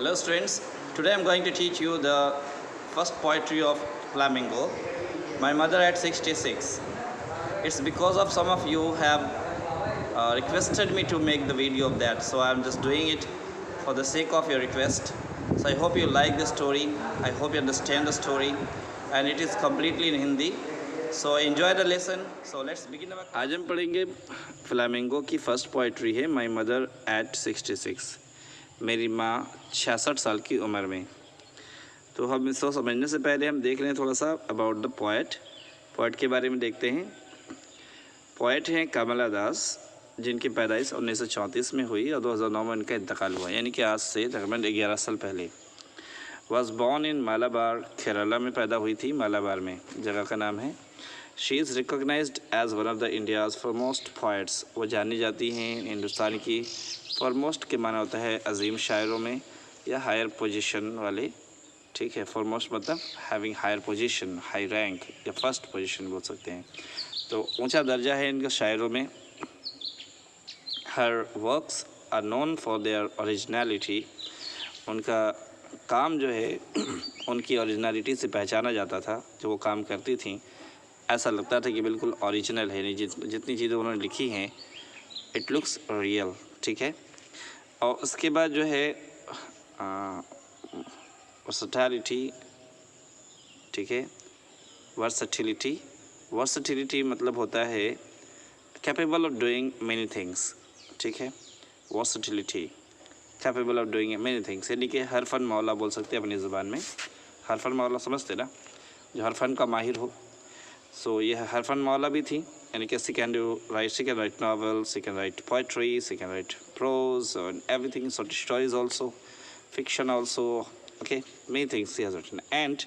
Hello students, today I am going to teach you the first poetry of Flamingo, My Mother at 66. It's because of some of you have requested me to make the video of that, so I am just doing it for the sake of your request. So I hope you like the story, I hope you understand the story, and it is completely in Hindi. So enjoy the lesson. So let's begin our आज हम पढ़ेंगे flamingo की first poetry है my mother eight 66, मेरी माँ 66 साल की उम्र में। तो हम इसको समझने से पहले हम देख रहे हैं थोड़ा सा अबाउट द पोएट के बारे में देखते हैं। पोएट हैं कमला दास, जिनकी पैदाइश 1934 में हुई और 2009 में उनका इंतकाल हुआ, यानी कि आज से तकरीबन 11 साल पहले। Was born in Malabar, Kerala में पैदा हुई थी, मालाबार में जगह का नाम है। She is recognized as one of the India's foremost poets, वो जानी जाती हैं हिंदुस्तान की फॉरमोस्ट के माना होता है अजीम शायरों में या हायर पोजीशन वाले, ठीक है। फॉरमोस्ट मतलब having higher position, high rank या फर्स्ट पोजीशन बोल सकते हैं, तो ऊंचा दर्जा है इनके शायरों में। Her works are known for their originality, उनका काम जो है उनकी ओरिजिनलिटी से पहचाना जाता था। जो वो काम करती थी ऐसा लगता था कि बिल्कुल ओरिजिनल है, जितनी चीज़ें उन्होंने लिखी हैं इट लुक्स रियल, ठीक है। और उसके बाद जो है वर्सटैलिटी, ठीक है। वर्सटिलिटी मतलब होता है capable of doing many things, ठीक है। Versatility capable of doing many things, यानी कि हर फन मौला बोल सकते हैं अपनी ज़ुबान में। हर फन मौला समझते ना, जो हर फन का माहिर हो। सो यह हर फन मौला भी थी, यानी कि she can write novel, she can write poetry, she can write prose and everything, short stories also, fiction also, okay, many things she has written. And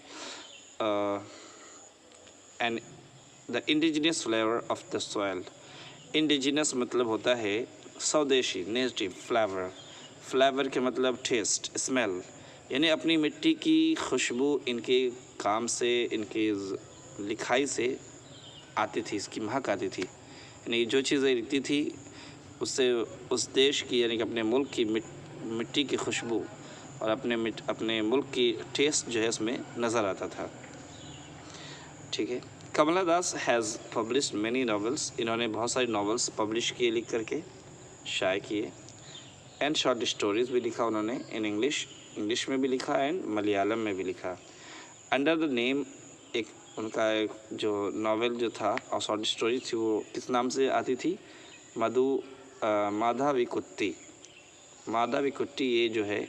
the indigenous flavor of the soil, indigenous मतलब होता है स्वदेशी, native, flavour के मतलब test, smell, यानी अपनी मिट्टी की खुशबू इनके काम से, इनके लिखाई से आती थी, इसकी महक आती थी। यानी जो चीज़ें लिखती थी उससे उस देश की, यानी कि अपने मुल्क की मिट्टी की खुशबू और अपने मुल्क की टेस्ट जो है उसमें नज़र आता था, ठीक है। कमला दास हैज़ पब्लिश्ड मैनी नॉवेल्स, इन्होंने बहुत सारी नॉवेल्स पब्लिश किए, लिख करके शाये किए। एंड शॉर्ट स्टोरीज़ भी लिखा उन्होंने, इन इंग्लिश में भी लिखा एंड मलयालम में भी लिखा। अंडर द नेम, एक उनका एक जो नॉवेल जो था और शॉर्ट स्टोरी थी वो किस नाम से आती थी, माधविकुट्टी, ये जो है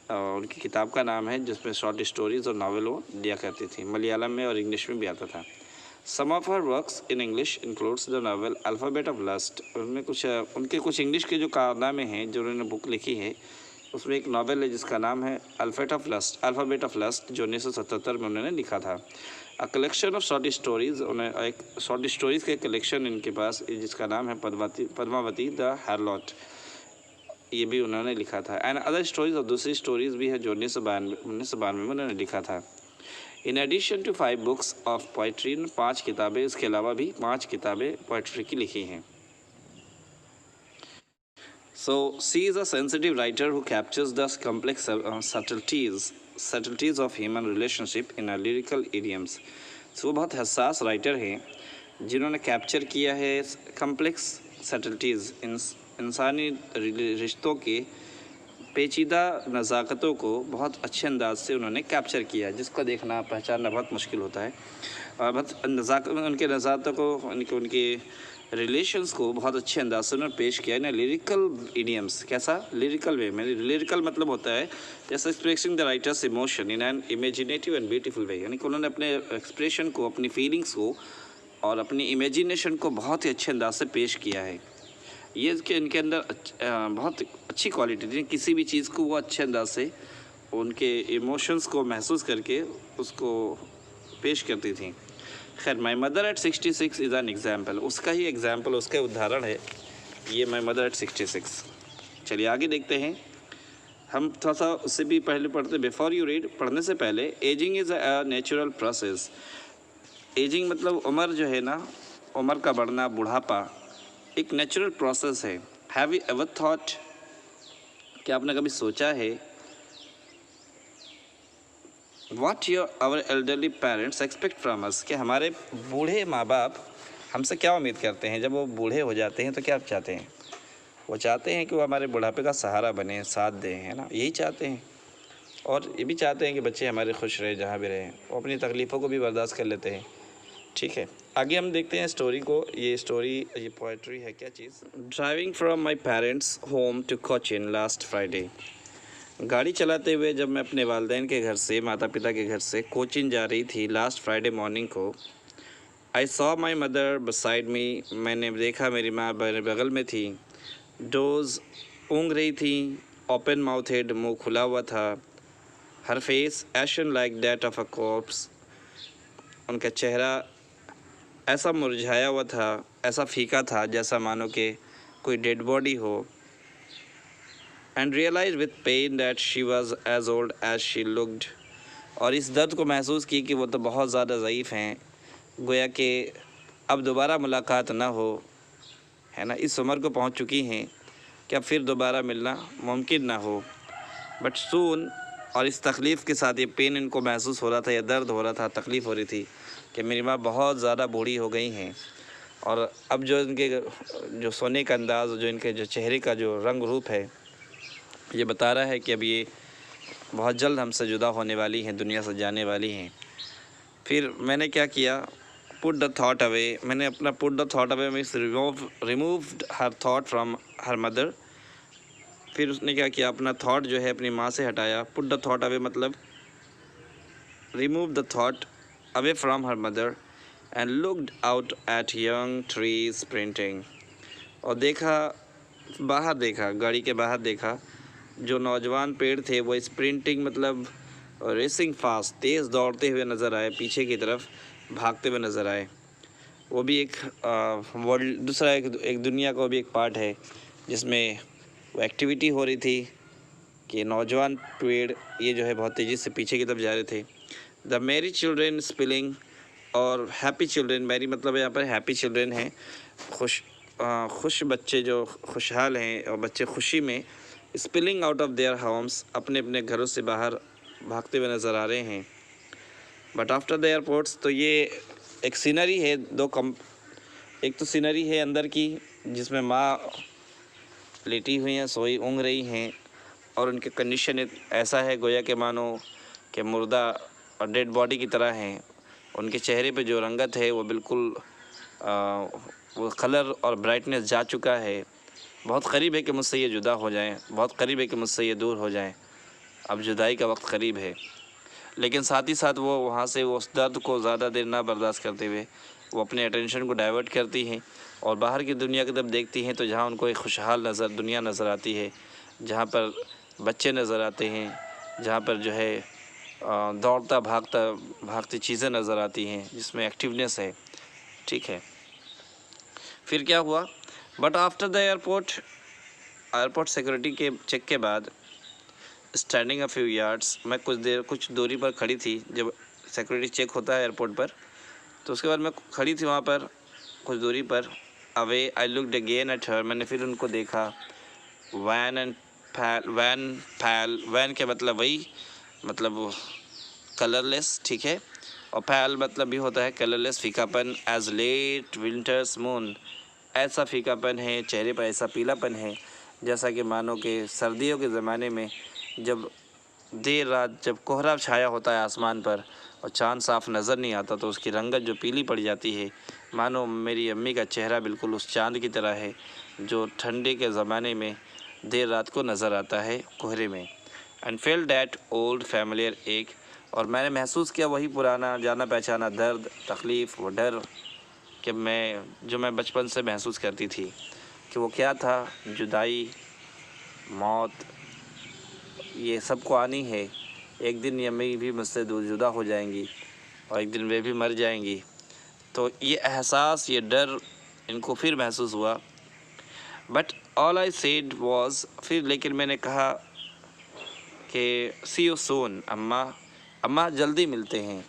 उनकी किताब का नाम है, जिसमें शॉर्ट स्टोरीज़ और नावल वो दिया करती थी। मलयालम में और इंग्लिश में भी आता था। Some of her works in English includes the novel alphabet of lust, उनमें उनके कुछ इंग्लिश के जो कारनामे हैं जो उन्होंने बुक लिखी है, उसमें एक नावल है जिसका नाम है अल्फ़ाबेट ऑफ लस्ट, जो 1977 में उन्होंने लिखा था। A collection of short stories, उन्हें एक शॉर्ट स्टोरीज़ का कलेक्शन इनके पास, जिसका नाम है पद्मावती द हैरलॉट, ये भी उन्होंने लिखा था। एंड अदर स्टोरीज और दूसरी स्टोरीज़ भी है जो 1992 में उन्होंने लिखा था। In addition to 5 books of poetry, 5 किताबें, इसके अलावा भी 5 किताबें पोइट्री की लिखी हैं। So she is a sensitive writer who captures the complex subtleties of human relationship in a lyrical idioms. सो वो बहुत हसास राइटर हैं जिन्होंने कैप्चर किया है कॉम्प्लेक्स सटल्टीज़, इंसानी रिश्तों के पेचीदा नज़ाकतों को बहुत अच्छे अंदाज से उन्होंने कैप्चर किया, जिसको देखना पहचानना बहुत मुश्किल होता है। और बहुत उनके नज़ाकतों को, उनके रिलेशंस को बहुत अच्छे अंदाज से उन्होंने पेश किया ना लिरिकल इडियम्स। कैसा? लिरिकल वे में। लिरिकल मतलब होता है जैसे expressing the writers emotion in an imaginative and beautiful way, यानी कि उन्होंने अपने एक्सप्रेशन को, अपनी फीलिंग्स को और अपनी इमेजिनेशन को बहुत ही अच्छे अंदाज से पेश किया है। ये इनके अंदर बहुत अच्छी क्वालिटी थी, किसी भी चीज़ को वो अच्छे अंदाज से उनके इमोशंस को महसूस करके उसको पेश करती थी। खैर, my mother eight 66 is an example, उसका ही एग्जाम्पल, उसका उदाहरण है ये माई मदर एट 66। चलिए आगे देखते हैं। हम थोड़ा सा उससे भी पहले पढ़ते, बिफोर यू रीड, पढ़ने से पहले, ageing is a natural process. Ageing मतलब उम्र जो है ना, उम्र का बढ़ना, बुढ़ापा एक नेचुरल प्रोसेस है। हैव यू एवर थॉट, क्या आपने कभी सोचा है what your our elderly parents expect from us, कि हमारे बूढ़े माँ बाप हमसे क्या उम्मीद करते हैं। जब वो बूढ़े हो जाते हैं तो क्या चाहते हैं? वो चाहते हैं कि वो हमारे बुढ़ापे का सहारा बने, साथ दें, है ना, यही चाहते हैं। और ये भी चाहते हैं कि बच्चे हमारे खुश रहे जहाँ भी रहें, वो अपनी तकलीफ़ों को भी बर्दाश्त कर लेते हैं। ठीक है, आगे हम देखते हैं स्टोरी को। ये पोएट्री है क्या चीज़। Driving from my parents home to Cochin last Friday. गाड़ी चलाते हुए जब मैं अपने वालिदैन के घर से, माता पिता के घर से कोचिन जा रही थी लास्ट फ्राइडे मॉर्निंग को, I saw my mother beside me. मैंने देखा मेरी माँ मेरे बगल में थी। डोज ऊँग रही थी, ओपन माउथेड, मुँह खुला हुआ था। Her face ashen like that of a corpse. उनका चेहरा ऐसा मुरझाया हुआ था, ऐसा फीका था जैसा मानो कि कोई डेड बॉडी हो। And realize with pain that she was as old as she looked. और इस दर्द को महसूस की कि वो तो बहुत ज़्यादा ज़यीफ़ हैं, गोया कि अब दोबारा मुलाकात ना हो, है ना, इस उम्र को पहुंच चुकी हैं कि अब फिर दोबारा मिलना मुमकिन ना हो। बट सून, और इस तकलीफ़ के साथ ये पेन इनको महसूस हो रहा था, या दर्द हो रहा था, तकलीफ़ हो रही थी कि मेरी माँ बहुत ज़्यादा बूढ़ी हो गई हैं। और अब जो इनके जो सोने का अंदाज़, जो इनके जो चेहरे का जो रंग रूप है, ये बता रहा है कि अब ये बहुत जल्द हमसे जुदा होने वाली हैं, दुनिया से जाने वाली हैं। फिर मैंने क्या किया, पुट द थॉट अवे। मैंने अपना put the thought away means removed her thought from her mother. फिर उसने क्या किया, अपना थॉट जो है अपनी माँ से हटाया। पुट द थॉट अवे मतलब remove the thought away from her mother and looked out at young trees printing. और देखा, बाहर देखा, गाड़ी के बाहर देखा, जो नौजवान पेड़ थे वो स्प्रिंटिंग मतलब रेसिंग फास्ट, तेज़ दौड़ते हुए नज़र आए, पीछे की तरफ भागते हुए नज़र आए। वो भी एक वर्ल्ड, दूसरा एक दुनिया का भी एक पार्ट है जिसमें वो एक्टिविटी हो रही थी कि नौजवान पेड़ ये जो है बहुत तेज़ी से पीछे की तरफ जा रहे थे। द मैरी चिल्ड्रेन स्पिलिंग, और हैप्पी चिल्ड्रेन, मैरी मतलब यहाँ पर हैप्पी चिल्ड्रेन हैं, खुश बच्चे जो खुशहाल हैं, और बच्चे खुशी में spilling out of their Holmes, अपने अपने घरों से बाहर भागते हुए नज़र आ रहे हैं। बट आफ्टर द एयरपोर्ट्स, तो ये एक सीनरी है, एक तो सीनरी है अंदर की जिसमें माँ लेटी हुई हैं, सोई ऊँग रही हैं, और उनके कंडीशन ऐसा है गोया के मानो कि मुर्दा और डेड बॉडी की तरह हैं। उनके चेहरे पे जो रंगत है वो बिल्कुल वो कलर और ब्राइटनेस जा चुका है। बहुत करीब है कि मुझसे ये जुदा हो जाएं, बहुत करीब है कि मुझसे ये दूर हो जाएं। अब जुदाई का वक्त करीब है। लेकिन साथ ही साथ वो वहाँ से उस दर्द को ज़्यादा देर ना बर्दाश्त करते हुए वो अपने अटेंशन को डाइवर्ट करती हैं और बाहर की दुनिया की तरफ देखती हैं, तो जहाँ उनको एक खुशहाल दुनिया नज़र आती है, जहाँ पर बच्चे नज़र आते हैं, जहाँ पर जो है दौड़ता भागती चीज़ें नज़र आती हैं, जिसमें एक्टिवनेस है। ठीक है, फिर क्या हुआ, but after the airport security के चेक के बाद, स्टैंडिंग अ फ्यू यार्ड्स, मैं कुछ दूरी पर खड़ी थी। जब सिक्योरिटी चेक होता है एयरपोर्ट पर, तो उसके बाद मैं खड़ी थी वहाँ पर कुछ दूरी पर। Away I looked again at her, मैंने फिर उनको देखा। वैन के मतलब वही मतलब कलरलेस, ठीक है, और पैल मतलब भी होता है कलरलेस, फीकापन। एज लेट विंटर्स मून, ऐसा फीकापन है चेहरे पर, ऐसा पीलापन है जैसा कि मानो कि सर्दियों के ज़माने में जब देर रात जब कोहरा छाया होता है आसमान पर और चाँद साफ नज़र नहीं आता, तो उसकी रंगत जो पीली पड़ जाती है, मानो मेरी अम्मी का चेहरा बिल्कुल उस चाँद की तरह है जो ठंडे के ज़माने में देर रात को नज़र आता है कोहरे में। And fail that old familiar एक, और मैंने महसूस किया वही पुराना जाना पहचाना दर्द, तकलीफ़, वो डर कि जो मैं बचपन से महसूस करती थी कि वो क्या था, जुदाई, मौत, ये सबको आनी है। एक दिन ये अम्मी भी मुझसे दूर जुदा हो जाएंगी और एक दिन वे भी मर जाएंगी। तो ये एहसास, ये डर इनको फिर महसूस हुआ। But all I said was, फिर लेकिन मैंने कहा कि सी यू सून अम्मा जल्दी मिलते हैं।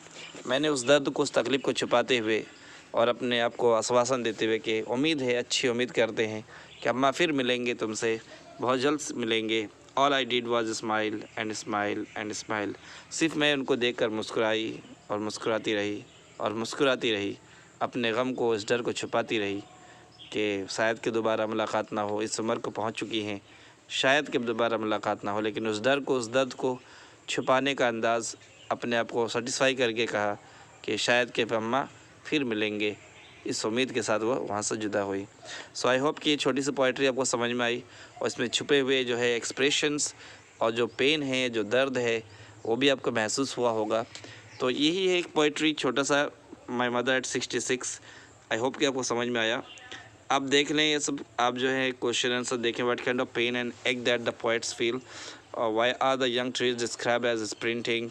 मैंने उस दर्द को, उस तकलीफ़ को छुपाते हुए और अपने आप को आश्वासन देते हुए कि उम्मीद है, अच्छी उम्मीद करते हैं कि अम्मा फिर मिलेंगे तुमसे, बहुत जल्द मिलेंगे all I did was smile and smile and smile. सिर्फ मैं उनको देखकर मुस्कुराई और मुस्कुराती रही और मुस्कुराती रही, अपने गम को, इस डर को छुपाती रही कि शायद कि दोबारा मुलाकात ना हो। इस उम्र को पहुंच चुकी हैं, शायद कि दोबारा मुलाकात ना हो, लेकिन उस डर को, उस दर्द को छुपाने का अंदाज़ अपने आप को सेटिस्फाई करके कहा कि शायद कि अम्मा फिर मिलेंगे, इस उम्मीद के साथ वो वहाँ से जुदा हुई। सो आई होप कि ये छोटी सी पोइट्री आपको समझ में आई और इसमें छुपे हुए जो है एक्सप्रेशंस और जो पेन है, जो दर्द है, वो भी आपको महसूस हुआ होगा। तो यही है एक पोइट्री, छोटा सा my mother eight 66। I hope कि आपको समझ में आया। आप देख लें ये सब, आप जो है क्वेश्चन आंसर देखें। What kind of pain and ache that the poets feel, why are the young trees describe as sprinting,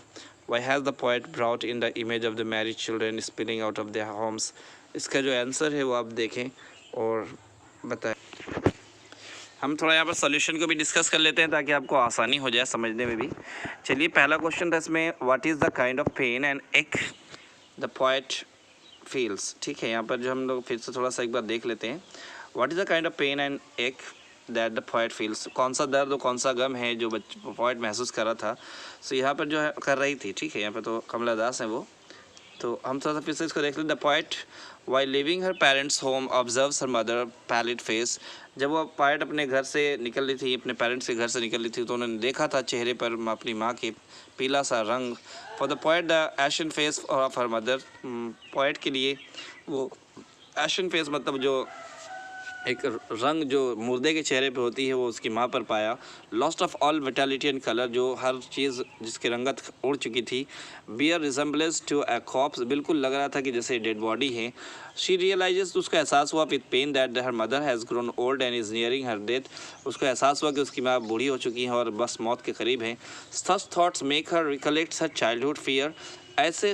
why has the poet brought in the image of the married children spilling out of their homes. इसका जो answer है वो आप देखें और बताएं। हम थोड़ा यहाँ पर सोल्यूशन को भी डिस्कस कर लेते हैं ताकि आपको आसानी हो जाए समझने में भी। चलिए, पहला क्वेश्चन था इसमें, what is the kind of pain and ache the poet feels. ठीक है, यहाँ पर जो हम लोग फिर से थोड़ा सा एक बार देख लेते हैं। What is the kind of pain and ache that the poet feels, कौन सा दर्द और कौन सा गम है जो पोइट महसूस कर रहा था। सो यहाँ पर जो है कर रही थी, ठीक है, यहाँ पर तो कमला दास हैं वो। तो हम थोड़ा सा फिर से इसको देख लें। The poet while living her parents home observes her mother pallid face. जब वो पोइट अपने घर से निकल रही थी, अपने पेरेंट्स के घर से निकल रही थी, तो उन्होंने देखा था चेहरे पर अपनी माँ के पीला सा रंग। For the poet the ashen face of her mother, poet के लिए वो एशन फेस मतलब जो एक रंग जो मुर्दे के चेहरे पे होती है वो उसकी माँ पर पाया। Lost of all vitality and colour, जो हर चीज़ जिसकी रंगत उड़ चुकी थी। Bear resemblance to a corpse, बिल्कुल लग रहा था कि जैसे डेड बॉडी है। शी रियलाइजेस, तो उसका एहसास हुआ with pain that her mother has grown old and is nearing her death. उसको एहसास हुआ कि उसकी माँ बूढ़ी हो चुकी है और बस मौत के करीब है। Such thoughts make her recollect her childhood fear, ऐसे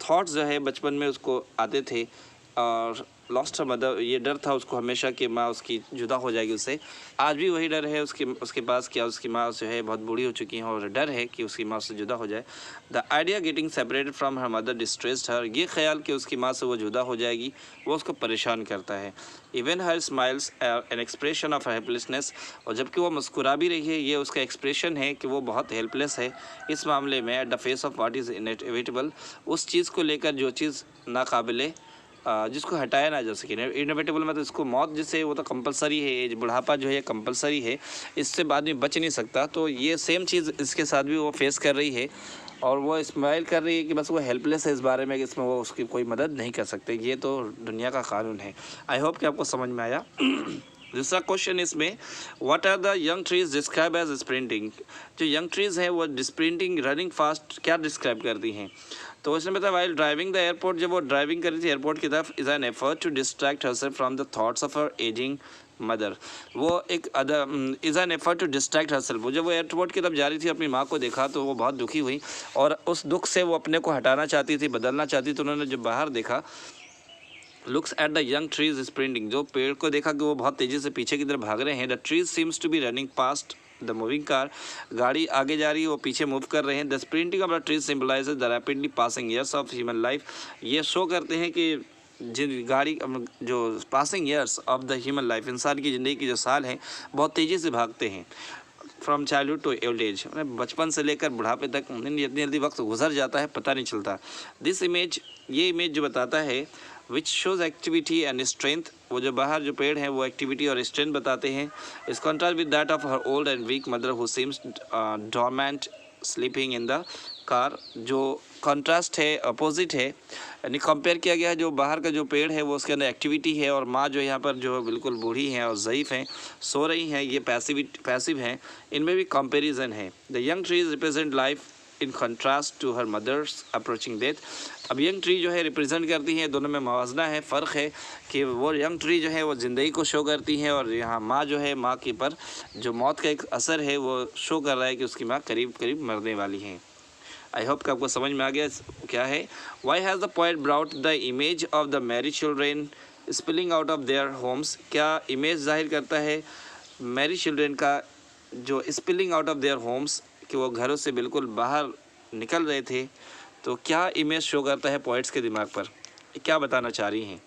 थॉट्स जो है बचपन में उसको आते थे। और लॉस्ट मदर, ये डर था उसको हमेशा कि माँ उसकी जुदा हो जाएगी उससे। आज भी वही डर है उसके पास, क्या उसकी माँ जो है बहुत बूढ़ी हो चुकी है और डर है कि उसकी माँ उससे जुदा हो जाए। The idea getting separated from her mother distressed her, ये ख्याल कि उसकी माँ से वो जुदा हो जाएगी वो उसको परेशान करता है। Even her smiles an expression of helplessness, और जबकि वो मुस्कुरा भी रही है, ये उसका एक्सप्रेशन है कि वो बहुत हेल्पलेस है इस मामले में। Eight the face of what is inevitable, उस चीज़ को लेकर जो चीज़ नाकाबिले जिसको हटाया ना जा सके। इनएविटेबल मतलब इसको मौत जिसे, वो तो कंपलसरी है, एज बुढ़ापा जो है कंपलसरी है, इससे आदमी बच नहीं सकता। तो ये सेम चीज़ इसके साथ भी वो फेस कर रही है और वो स्माइल कर रही है कि बस वो हेल्पलेस है इस बारे में कि इसमें वो उसकी कोई मदद नहीं कर सकते। ये तो दुनिया का कानून है। आई होप कि आपको समझ में आया। दूसरा क्वेश्चन इसमें, what are the young trees describe as sprinting, जो यंग ट्रीज हैं वो स्प्रिंटिंग रनिंग फास्ट क्या डिस्क्राइब करती हैं। तो उसने बताया, वाइल ड्राइविंग द एयरपोर्ट, जब वो ड्राइविंग कर रही थी एयरपोर्ट की तरफ, is an effort to distract herself from the thoughts of her aging mother. वो एक is an effort to distract herself, वो जब वो एयरपोर्ट की तरफ जा रही थी अपनी माँ को देखा तो वो बहुत दुखी हुई और उस दुख से वो अपने को हटाना चाहती थी, बदलना चाहती थी। तो उन्होंने जब बाहर देखा, looks at the young trees sprinting, जो पेड़ को देखा कि वो बहुत तेज़ी से पीछे की तरफ भाग रहे हैं। The trees seems to be running past the moving car, गाड़ी आगे जा रही है, वो पीछे मूव कर रहे हैं। The sprinting of the trees symbolises the rapidly passing years of human life, ये शो करते हैं कि जिन गाड़ी जो passing years of the human life, इंसान की ज़िंदगी के जो साल हैं बहुत तेज़ी से भागते हैं। From childhood to old age, बचपन से लेकर बुढ़ापे तक जल्दी जल्दी वक्त गुजर जाता है, पता नहीं चलता। दिस इमेज, ये इमेज जो बताता है, which shows activity and strength, वो जो बाहर जो पेड़ हैं वो एक्टिविटी और स्ट्रेंथ बताते हैं। इस contrast with that of her old and weak mother who seems dormant sleeping in the car, जो कॉन्ट्रास्ट है, अपोजिट है, यानी कंपेयर किया गया है। जो बाहर का जो पेड़ है वो उसके अंदर एक्टिविटी है और माँ जो यहाँ पर जो बिल्कुल बूढ़ी हैं और ज़ईफ़ हैं, सो रही हैं, ये पैसिव हैं, इनमें भी कंपैरिजन है। The young trees represent life in contrast to her mother's approaching death. अब यंग ट्री जो है रिप्रेजेंट करती हैं, दोनों में मवाजना है, फ़र्क है कि वो यंग ट्री जो है वो ज़िंदगी को शो करती हैं और यहाँ माँ जो है, माँ के पर जो मौत का एक असर है वो शो कर रहा है कि उसकी माँ करीब करीब मरने वाली हैं। आई होप कि आपको समझ में आ गया क्या है। Why has the poet brought the image of the married children spilling out of their homes, क्या इमेज जाहिर करता है मैरिड चिल्ड्रेन का जो spilling out of their homes, कि वो घरों से बिल्कुल बाहर निकल रहे थे। तो क्या इमेज शो करता है पोइट्स के दिमाग पर, क्या बताना चाह रही हैं।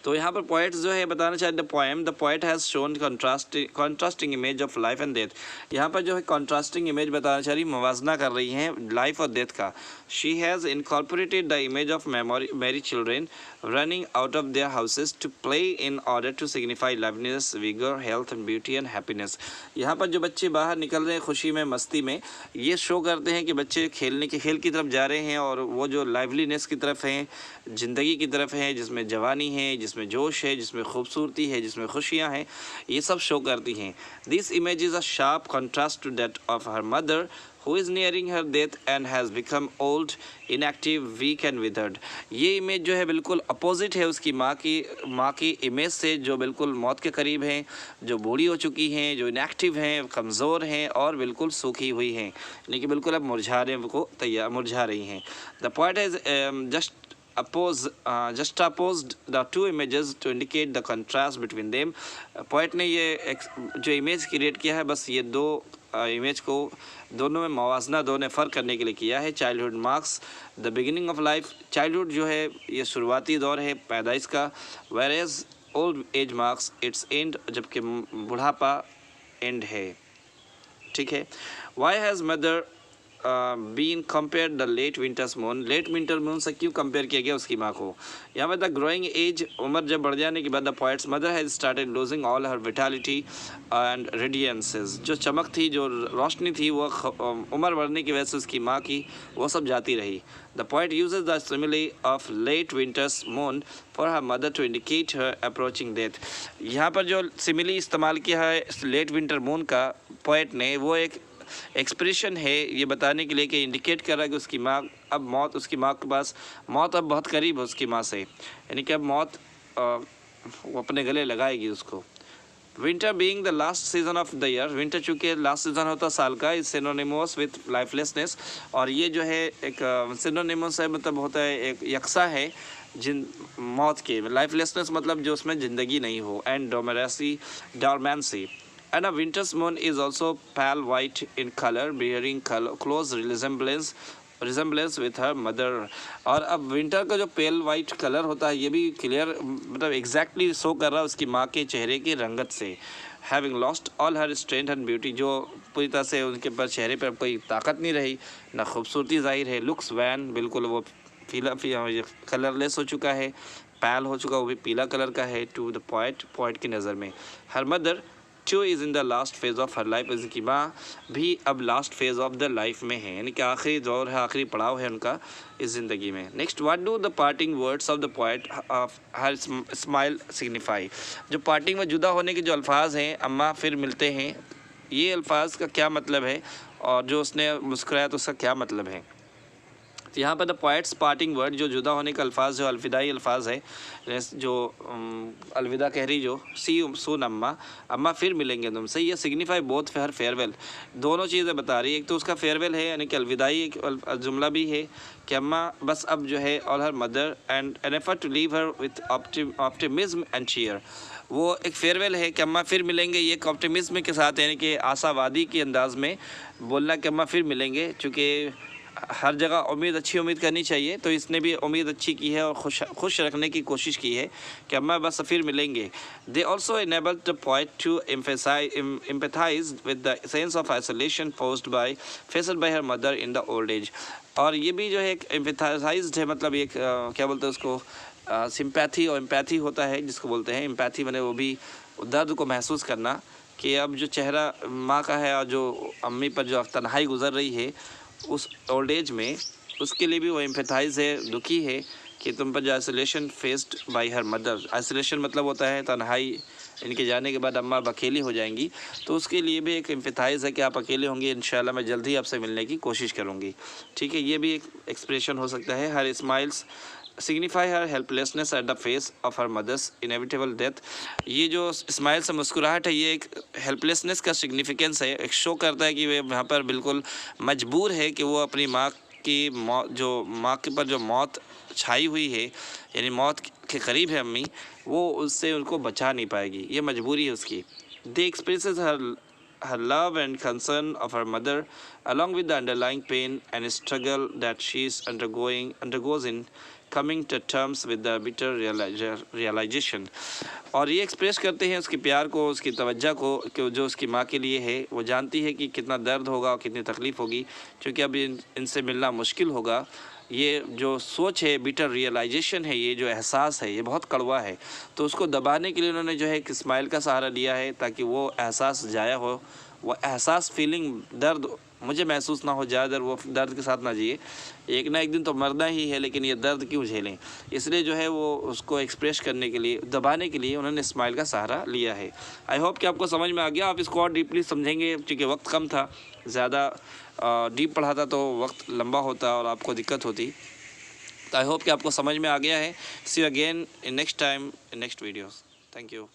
तो यहाँ पर पोएट जो है बताना चाहते the poet has shown contrasting image of life and death. यहाँ पर जो है कॉन्ट्रास्टिंग इमेज बताना चाह रही, मवाजना कर रही हैं लाइफ और डेथ का। She has incorporated the image of merry children running out of their houses to play in order to signify liveliness, vigour, health and beauty and happiness. यहाँ पर जो बच्चे बाहर निकल रहे हैं खुशी में, मस्ती में, ये शो करते हैं कि बच्चे खेल की तरफ जा रहे हैं और वो जो लाइवलीनेस की तरफ हैं, ज़िंदगी की तरफ हैं, जिसमें जवानी है, जिसमें जोश है, जिसमें खूबसूरती है, जिसमें खुशियाँ हैं, ये सब शो करती हैं। This image is a sharp contrast to that of her mother who is nearing her death and has become old, inactive, weak and withered। ये इमेज जो है बिल्कुल अपोजिट है उसकी माँ की इमेज से, जो बिल्कुल मौत के करीब हैं, जो बूढ़ी हो चुकी हैं, जो इनएक्टिव हैं, कमज़ोर हैं और बिल्कुल सूखी हुई हैं, यानी कि बिल्कुल अब मुरझा रही हैं। The point is juxtaposed the two images to indicate the contrast between them। Poet ने ये जो इमेज क्रिएट किया है, बस ये दो इमेज को दोनों में मवाजना, दोनों फ़र्क करने के लिए किया है। Childhood marks the beginning of life, childhood जो है ये शुरुआती दौर है पैदाइश का, whereas old age marks its end, जबकि बुढ़ापा एंड है। ठीक है। Why has mother been compare the late winter's moon, late winter moon से क्यों कंपेयर किया गया उसकी माँ को। यहाँ पर द ग्रोइंग एज, उम्र जब बढ़ जाने के बाद the poet's mother has started losing all her vitality and radiances, जो चमक थी, जो रोशनी थी, वो उम्र बढ़ने की वजह से उसकी माँ की वो सब जाती रही। The poet uses the simile of late winter's moon for her mother to indicate her approaching death. यहाँ पर जो सिमिली इस्तेमाल किया है लेट विंटर मून का पोएट ने, वो एक एक्सप्रेशन है ये बताने के लिए कि इंडिकेट कर रहा है कि उसकी माँ अब मौत, उसकी माँ के पास मौत अब बहुत करीब है उसकी माँ से, यानी कि अब मौत वो अपने गले लगाएगी उसको। Winter being the last season of the year, winter चूँकि लास्ट सीजन होता साल का, इज सिनोनिमस विथ लाइफलेसनेस, और ये जो है एक सिनोनिमस है, मतलब होता है एक यकसा है जिन मौत के, लाइफलेसनेस मतलब जो उसमें ज़िंदगी नहीं हो, and dormancy. And a winter's moon is also pale white in color, bearing close resemblance with her mother। और अब विंटर का जो पेल वाइट कलर होता है, ये भी क्लियर मतलब एग्जैक्टली शो कर रहा है उसकी माँ के चेहरे की रंगत से। Having lost all her strength and beauty, जो पूरी तरह से उनके पर चेहरे पर कोई ताकत नहीं रही, ना खूबसूरती जाहिर है। लुक्स वैन, बिल्कुल वो कलरलेस हो चुका है, पैल हो चुका, वो भी पीला कलर का है। टू द पोएट की नज़र में हर mother two is in the last phase of her life, इसकी माँ भी अब last phase of the life में है, यानी कि आखिरी दौर है, आखिरी पड़ाव है उनका इस ज़िंदगी में। Next, what do the parting words of the poet of her smile signify, जो पार्टिंग में जुदा होने के जो अल्फाज हैं, अम्मा फिर मिलते हैं, ये अल्फाज का क्या मतलब है, और जो उसने मुस्कुराया तो उसका क्या मतलब है। तो यहाँ पर द पोएट्स पार्टिंग वर्ड, जो जुदा होने का अल्फाज, जो अलविदाई अल्फाज है, जो अलविदा कह रही, जो सी सुन अम्मा फिर मिलेंगे तुमसे, ये सिग्निफाई बोथ हर फेयरवेल, दोनों चीज़ें बता रही है। एक तो उसका फेयरवेल है, यानी कि अलविदाई एक जुमला भी है कि अम्मा बस अब जो है, all her mother and an effort to leave her with optimism and cheer, वो एक फेयरवेल है कि अम्मा फिर मिलेंगे, ये एक ऑप्टिमिज्म के साथ, यानी कि आशावादी के अंदाज में बोलना कि अम्मा फिर मिलेंगे। चूँकि हर जगह अच्छी उम्मीद करनी चाहिए, तो इसने भी उम्मीद अच्छी की है और खुश रखने की कोशिश की है कि अम्मा बस फिर मिलेंगे। They also enable the poet to empathise with the sense of isolation faced by her mother in the old age. और ये भी जो है एक एम्पैथाइज्ड है, मतलब एक क्या बोलते हैं उसको, सिंपैथी और एम्पैथी होता है जिसको बोलते हैं। एम्पैथी मैंने वो भी दर्द को महसूस करना कि अब जो चेहरा माँ का है और जो अम्मी पर जो तन्हाई गुजर रही है उस ओल्ड एज में, उसके लिए भी वो एम्पैथाइज है, दुखी है कि तुम पर जो isolation faced by her mother, isolation मतलब होता है तन्हाई, इनके जाने के बाद अम्मा अकेली हो जाएंगी, तो उसके लिए भी एक एम्पैथाइज है कि आप अकेले होंगे, इंशाल्लाह मैं जल्दी आपसे मिलने की कोशिश करूँगी। ठीक है, ये भी एक एक्सप्रेशन हो सकता है। Her smiles signify her helplessness at the face of her mother's inevitable death, ये जो स्माइल से मुस्कुराहट है, ये एक हेल्पलेसनेस का सिग्निफिकेंस है, एक शो करता है कि वे यहाँ पर बिल्कुल मजबूर है कि वो अपनी माँ की मौत, जो माँ के पर जो मौत छाई हुई है, यानी मौत के करीब है अम्मी, वो उससे उनको बचा नहीं पाएगी, ये मजबूरी है उसकी। दे expresses her love and concern of her mother along with the underlying pain and struggle that she undergoes in coming to terms with the bitter realisation. और ये एक्सप्रेस करते हैं उसके प्यार को, उसकी तवज्जो को, कि जो उसकी माँ के लिए है। वो जानती है कि कितना दर्द होगा और कितनी तकलीफ़ होगी, क्योंकि अब इनसे मिलना मुश्किल होगा। ये जो सोच है, बिटर रियलाइजेशन है, ये जो एहसास है, ये बहुत कड़वा है। तो उसको दबाने के लिए उन्होंने जो है एक स्माइल का सहारा लिया है, ताकि वो एहसास जाया हो, वो एहसास, फीलिंग, दर्द मुझे महसूस ना हो। ज़्यादा वो दर्द के साथ ना जिए। एक ना एक दिन तो मरना ही है, लेकिन ये दर्द क्यों झेलें। इसलिए जो है वो उसको एक्सप्रेस करने के लिए, दबाने के लिए उन्होंने स्माइल का सहारा लिया है। आई होप कि आपको समझ में आ गया। आप इसको और डीपली समझेंगे, क्योंकि वक्त कम था। ज़्यादा डीप पढ़ाता तो वक्त लंबा होता और आपको दिक्कत होती। तो आई होप कि आपको समझ में आ गया है। See you again in next time in next videos. Thank you.